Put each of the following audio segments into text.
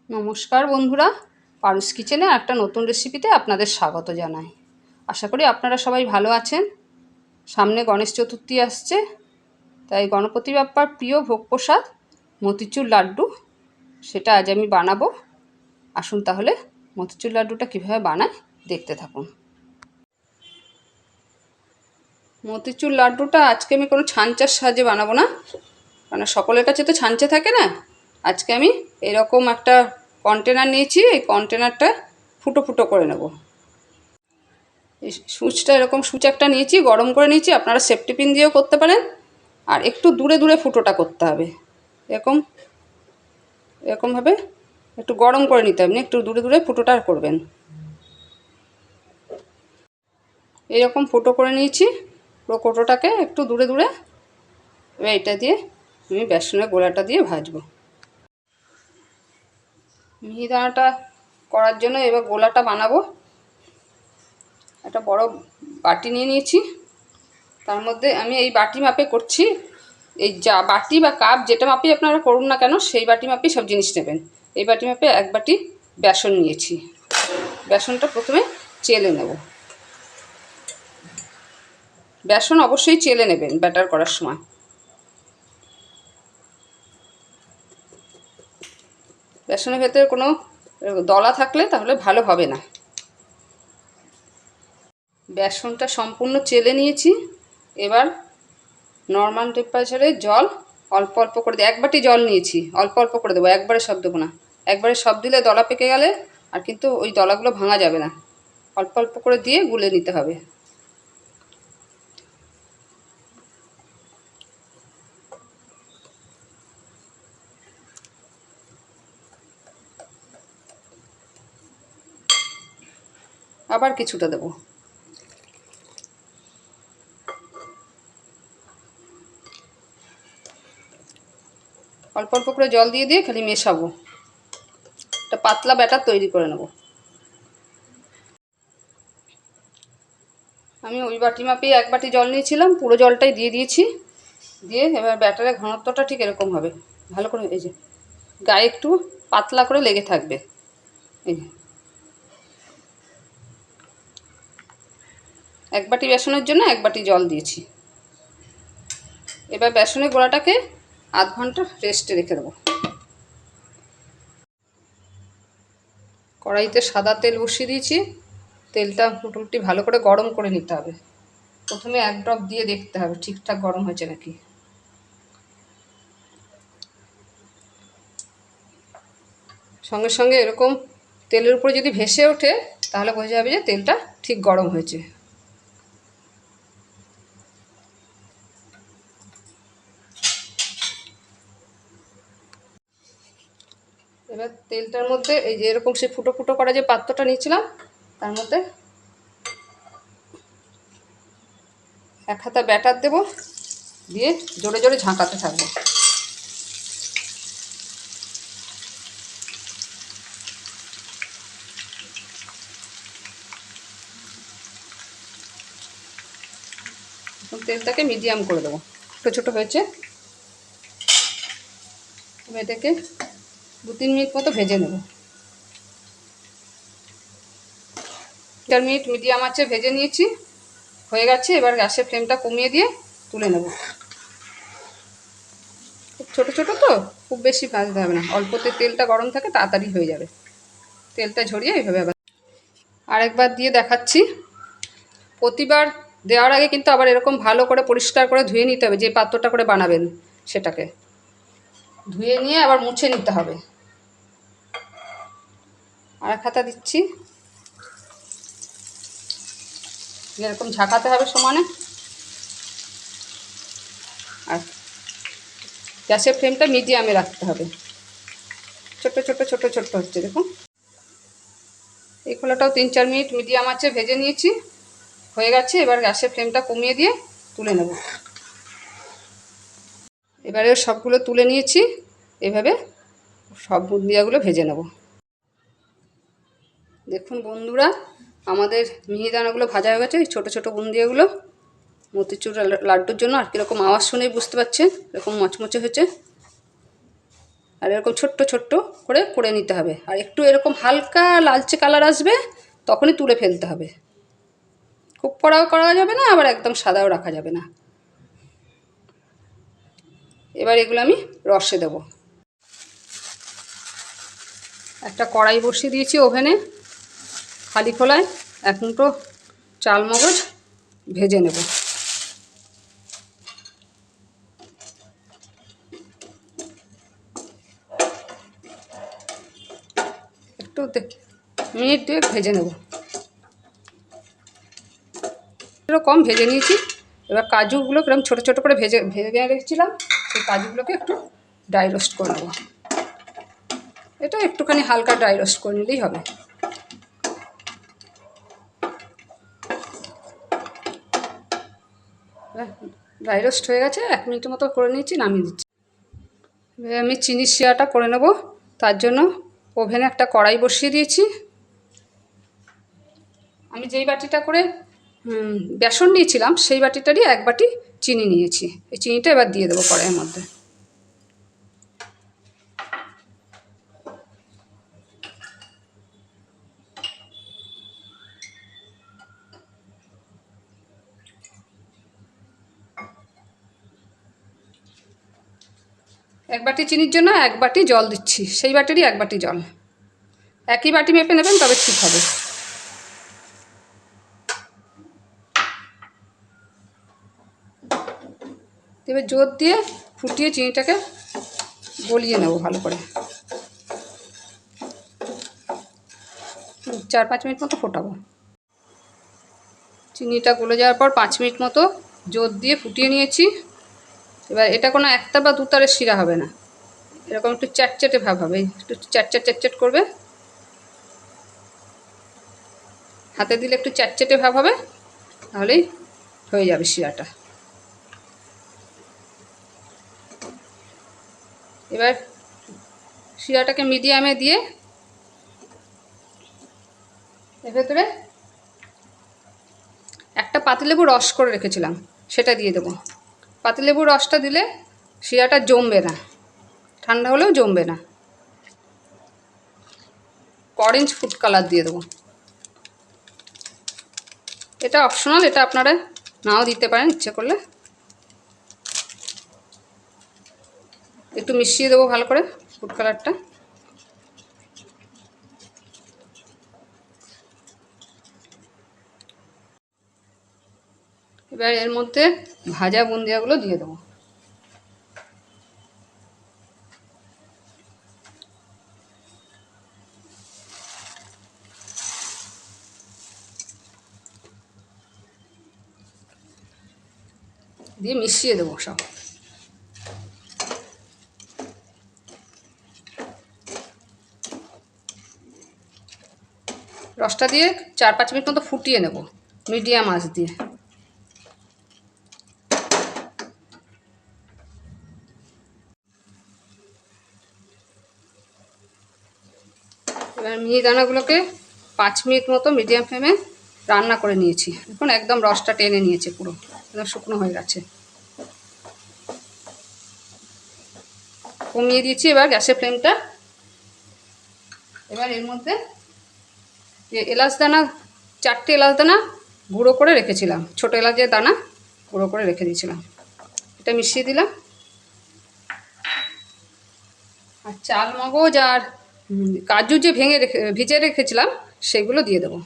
নমস্কার বন্ধুরা, পারুস কিচেনে একটা নতুন রেসিপিতে আপনাদের স্বাগত জানাই। আশা করি আপনারা সবাই ভালো আছেন। সামনে গণেশ চতুর্থী আসছে, তাই গণপতি বাপ্পার প্রিয় ভোগ প্রসাদ মতিচুর লাড্ডু, সেটা আজ আমি বানাবো। আসুন তাহলে মতিচুর লাড্ডুটা কীভাবে বানায় দেখতে থাকুন। মতিচুর লাড্ডুটা আজকে আমি কোনো ছাঁচের সাহায্যে বানাবো না, কারণ সকলের কাছে তো ছাঁচে থাকে না। আজকে আমি এরকম একটা কন্টেনার নিয়েছি, এই কন্টেনারটা ফুটো ফুটো করে নেব। এই সুচটা এরকম সুচ একটা নিয়েছি, গরম করে নিয়েছি, আপনারা সেফটি পিন দিয়েও করতে পারেন। আর একটু দূরে দূরে ফুটোটা করতে হবে, এরকমভাবে একটু গরম করে নিতে হবে, একটু দূরে দূরে ফুটোটা করবেন। এইরকম ফুটো করে নিয়েছি, পুরো কোটোটাকে একটু দূরে দূরে। এবার এটা দিয়ে আমি বেসনের গোলাটা দিয়ে ভাজবো। মিহিদানাটা করার জন্য এবার গোলাটা বানাবো। একটা বড় বাটি নিয়ে নিয়েছি, তার মধ্যে আমি এই বাটি মাপে করছি। এই যা বাটি বা কাপ যেটা মাপি আপনারা করুন না কেন, সেই বাটি মাপি সব জিনিস নেবেন। এই বাটি মাপে এক বাটি বেসন নিয়েছি। বেসনটা প্রথমে চেলে নেব। বেসন অবশ্যই চেলে নেবেন ব্যাটার করার সময়। বেসনের ভেতরে কোনো দলা থাকলে তাহলে ভালো হবে না। বেসনটা সম্পূর্ণ চেলে নিয়েছি। এবার নর্মাল টেম্পারেচারে জল অল্প অল্প করে দিয়ে, এক বাটি জল নিয়েছি, অল্প অল্প করে দেবো, একবারে সব দেবো না। একবারে সব দিলে দলা পেকে গেলে আর কিন্তু ওই দলাগুলো ভাঙা যাবে না। অল্প অল্প করে দিয়ে গুলে নিতে হবে। আবার কিছুটা দেবো। অল্প অল্প করে জল দিয়ে দিয়ে খালি মেশাবো, একটা পাতলা ব্যাটার তৈরি করে নেব। আমি ওই বাটি মাপে এক বাটি জল নিয়েছিলাম, পুরো জলটাই দিয়ে দিয়েছি। দিয়ে এবার ব্যাটারের ঘনত্বটা ঠিক এরকম হবে। ভালো করে এই যে গায়ে একটু পাতলা করে লেগে থাকবে। এই যে এক বাটি বেসনের জন্য এক বাটি জল দিয়েছি। এবার বেসনের গোলাটাকে আধ ঘন্টা রেস্টে রেখে দেবো। কড়াইতে সাদা তেল বসিয়ে দিয়েছি। তেলটা মোটামুটি ভালো করে গরম করে নিতে হবে। প্রথমে এক ড্রপ দিয়ে দেখতে হবে ঠিকঠাক গরম হয়েছে নাকি। সঙ্গে সঙ্গে এরকম তেলের উপরে যদি ভেসে ওঠে তাহলে বোঝা যাবে যে তেলটা ঠিক গরম হয়েছে। এবার তেলটার মধ্যে এই যে এরকম সে ফুটো ফুটো করা যে পাত্রটা নিয়েছিলাম, তার মধ্যে এক হাতা ব্যাটার দেবো, দিয়ে জোরে জোরে ঝাঁকাতে থাকবো। তেলটাকে মিডিয়াম করে দেবো। ছোটো ছোটো হয়েছে, এটাকে 2-3 মিনিট মতো ভেজে নেব। 4 মিনিট মিডিয়াম আছে ভেজে নিয়েছি, হয়ে গেছে। এবার গ্যাসের ফ্লেমটা কমিয়ে দিয়ে তুলে নেব। খুব ছোটো ছোটো তো, খুব বেশি ভাজতে হবে না, অল্পতে তেলটা গরম থাকে তাড়াতাড়ি হয়ে যাবে। তেলটা ঝরিয়ে এইভাবে আবার আরেকবার দিয়ে দেখাচ্ছি। প্রতিবার দেওয়ার আগে কিন্তু আবার এরকম ভালো করে পরিষ্কার করে ধুয়ে নিতে হবে। যে পাত্রটা করে বানাবেন সেটাকে ধুয়ে নিয়ে আবার মুছে নিতে হবে। আর এক হাতা দিচ্ছি, এরকম ঝাঁকাতে হবে সমানে। আর গ্যাসের ফ্লেমটা মিডিয়ামে রাখতে হবে। ছোট্ট ছোট্ট ছোট্ট ছোট্ট হচ্ছে দেখুন। এই খোলাটাও 3-4 মিনিট মিডিয়াম আছে ভেজে নিয়েছি, হয়ে গেছে। এবার গ্যাসের ফ্লেমটা কমিয়ে দিয়ে তুলে নেব। এবারে সবগুলো তুলে নিয়েছি, এভাবে সব বুন্দিয়াগুলো ভেজে নেব। দেখুন বন্ধুরা, আমাদের মিহিদানাগুলো ভাজা হয়ে গেছে। এই ছোটো ছোটো বুন্দিয়াগুলো মতিচুর লাড্ডুর জন্য আর কীরকম আওয়াজ শুনেই বুঝতে পারছেন, এরকম মচমচে হয়েছে। আর এরকম ছোট্ট ছোট্ট করে করে নিতে হবে। আর একটু এরকম হালকা লালচে কালার আসবে তখনই তুলে ফেলতে হবে। খুব কড়াও করা যাবে না, আবার একদম সাদাও রাখা যাবে না। এবার এগুলো আমি রসে দেবো। একটা কড়াই বসিয়ে দিয়েছি ওভেনে, খালি খোলায় 1 মুঠো চাল মগজ ভেজে নেব। একটু মিনিট 2 ভেজে নেব। এরকম ভেজে নিয়েছি। এবার কাজুগুলো এরকম ছোটো ছোটো করে ভেজে ভেজে রেখেছিলাম, সেই কাজুগুলোকে একটু ড্রাই রোস্ট করে নেব। এটা একটুখানি হালকা ড্রাই রোস্ট করে নিলেই হবে। ড্রাই রোস্ট হয়ে গেছে, 1 মিনিটের মতো করে নিয়েছি, নামিয়ে দিচ্ছি। এবার আমি চিনির শিরাটা করে নেব। তার জন্য ওভেনে একটা কড়াই বসিয়ে দিয়েছি। আমি যেই বাটিটা করে বেসন নিয়েছিলাম সেই বাটিটারই 1 বাটি চিনি নিয়েছি। এই চিনিটা এবার দিয়ে দেবো কড়াইয়ের মধ্যে। এক বাটি চিনির জন্য 1 বাটি জল দিচ্ছি, সেই বাটিরই 1 বাটি জল। একই বাটি মেপে নেবেন, তবে ঠিক হবে। এবার জোর দিয়ে ফুটিয়ে চিনিটাকে গলিয়ে নেব ভালো করে। 4-5 মিনিট মতো ফোটাবো। চিনিটা গলে যাওয়ার পর 5 মিনিট মতো জোর দিয়ে ফুটিয়ে নিয়েছি। এবার এটা কোনো একটা বা দুতারের শিরা হবে না, এরকম একটু চ্যাটচ্যাটে ভাব হবে, একটু চ্যাটচ্যাট চ্যাটচ্যাট করবে। হাতে দিলে একটু চ্যাটচ্যাটে ভাব হবে, তাহলেই হয়ে যাবে শিরাটা। এবার শিরাটাকে মিডিয়ামে দিয়ে এর ভেতরে একটা পাতিলেবু রস করে রেখেছিলাম, সেটা দিয়ে দেবো। পাতিলেবুর রসটা দিলে শিরাটা জমবে না, ঠান্ডা হলেও জমবে না। অরেঞ্জ ফুড কালার দিয়ে দেবো। এটা অপশনাল, এটা আপনারা নাও দিতে পারেন ইচ্ছে করলে। একটু মিশিয়ে দেবো ভালো করে ফুড কালারটা। এবার এর মধ্যে ভাজা বুন্দিয়াগুলো দিয়ে দেবো। দিয়ে মিশিয়ে দেবো সব। রসটা দিয়ে 4-5 মিনিট মতো ফুটিয়ে নেব মিডিয়াম আঁচ দিয়ে। এবার মিহিদানাগুলোকে 5 মিনিট মতো মিডিয়াম ফ্লেমে রান্না করে নিয়েছি। এখন একদম রসটা টেনে নিয়েছে, পুরো একদম শুকনো হয়ে গেছে। কমিয়ে দিয়েছি এবার গ্যাসের ফ্লেমটা। এবার এর মধ্যে যে এলাচ দানা, 4টে এলাচ দানা গুঁড়ো করে রেখেছিলাম, ছোটো এলাচের দানা গুঁড়ো করে রেখে দিয়েছিলাম, এটা মিশিয়ে দিলাম। আর চাল মগজ আর কাজু যে ভিজে রেখেছিলাম সেগুলো দিয়ে দেবো।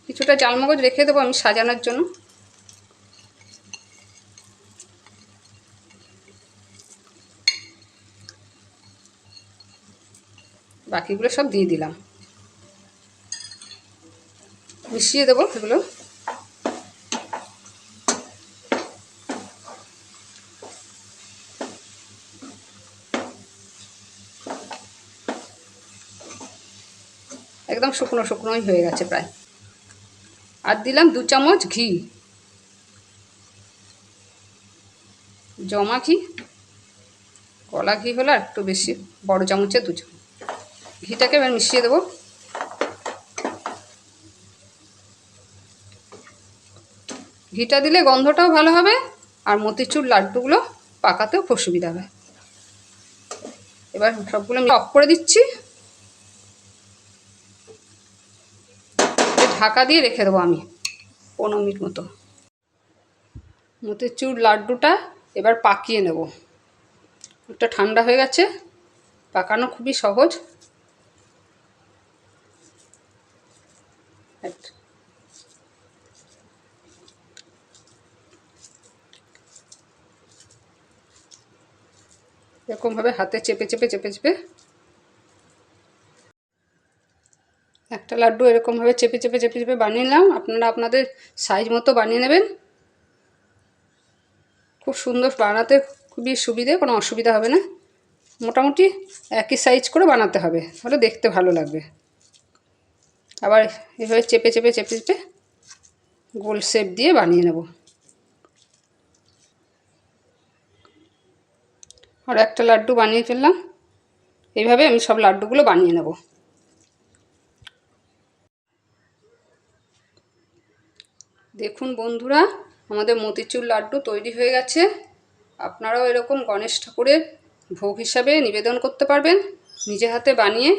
কিছুটা চাল মগজ রেখে দেবো আমি সাজানোর জন্য। বাকিগুলো সব দিয়ে দিলাম, মিশিয়ে দেবো এগুলো। একদম শুকনো শুকনোই হয়ে গেছে প্রায়। আর দিলাম 2 চামচ ঘি, জমা ঘি। কলা ঘি হলে আর একটু বেশি, বড় চামচে 2 চামচ। ঘিটাকে এবার মিশিয়ে দেবো। ঘিটা দিলে গন্ধটাও ভালো হবে, আর মতিচুর লাড্ডুগুলো পাকাতেও খুব সুবিধা হবে। এবার সবগুলো আমি অফ করে দিচ্ছি, ঢাকা দিয়ে রেখে দেবো আমি 15 মিনিট মতো। মতিচুর লাড্ডুটা এবার পাকিয়ে নেব। একটা ঠান্ডা হয়ে গেছে, পাকানো খুবই সহজ। এরকমভাবে হাতে চেপে চেপে চেপে চেপে একটা লাড্ডু এরকমভাবে চেপে চেপে চেপে চেপে বানিয়ে নিলাম। আপনারা আপনাদের সাইজ মতো বানিয়ে নেবেন। খুব সুন্দর, বানাতে খুবই সুবিধে, কোনো অসুবিধা হবে না। মোটামুটি একই সাইজ করে বানাতে হবে, তাহলে দেখতে ভালো লাগবে। আবার এভাবে চেপে চেপে চেপে চেপে গোল শেপ দিয়ে বানিয়ে নেব। আর একটা লাড্ডু বানিয়ে ফেললাম। এইভাবে আমি সব লাড্ডুগুলো বানিয়ে নেব। দেখুন বন্ধুরা, আমাদের মতিচুর লাড্ডু তৈরি হয়ে গেছে। আপনারাও এরকম গণেশ ঠাকুরের ভোগ হিসাবে নিবেদন করতে পারবেন নিজে হাতে বানিয়ে।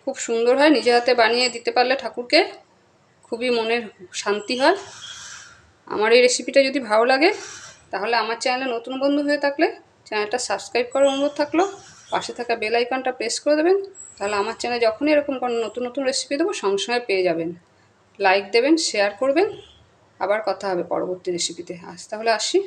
খুব সুন্দর হয়, নিজে হাতে বানিয়ে দিতে পারলে ঠাকুরকে খুবই মনের শান্তি হয়। আমার এই রেসিপিটা যদি ভালো লাগে তাহলে আমার চ্যানেলে নতুন বন্ধু হয়ে থাকলে চ্যানেলটা সাবস্ক্রাইব করার অনুরোধ থাকলো। পাশে থাকা বেল আইকনটা প্রেস করে দেবেন, তাহলে আমার চ্যানেলে যখনই এরকম কোনো নতুন নতুন রেসিপি দেবো সঙ্গে সঙ্গে পেয়ে যাবেন। লাইক দেবেন, শেয়ার করবেন। আবার কথা হবে পরবর্তী রেসিপিতে। আজ তাহলে আসি।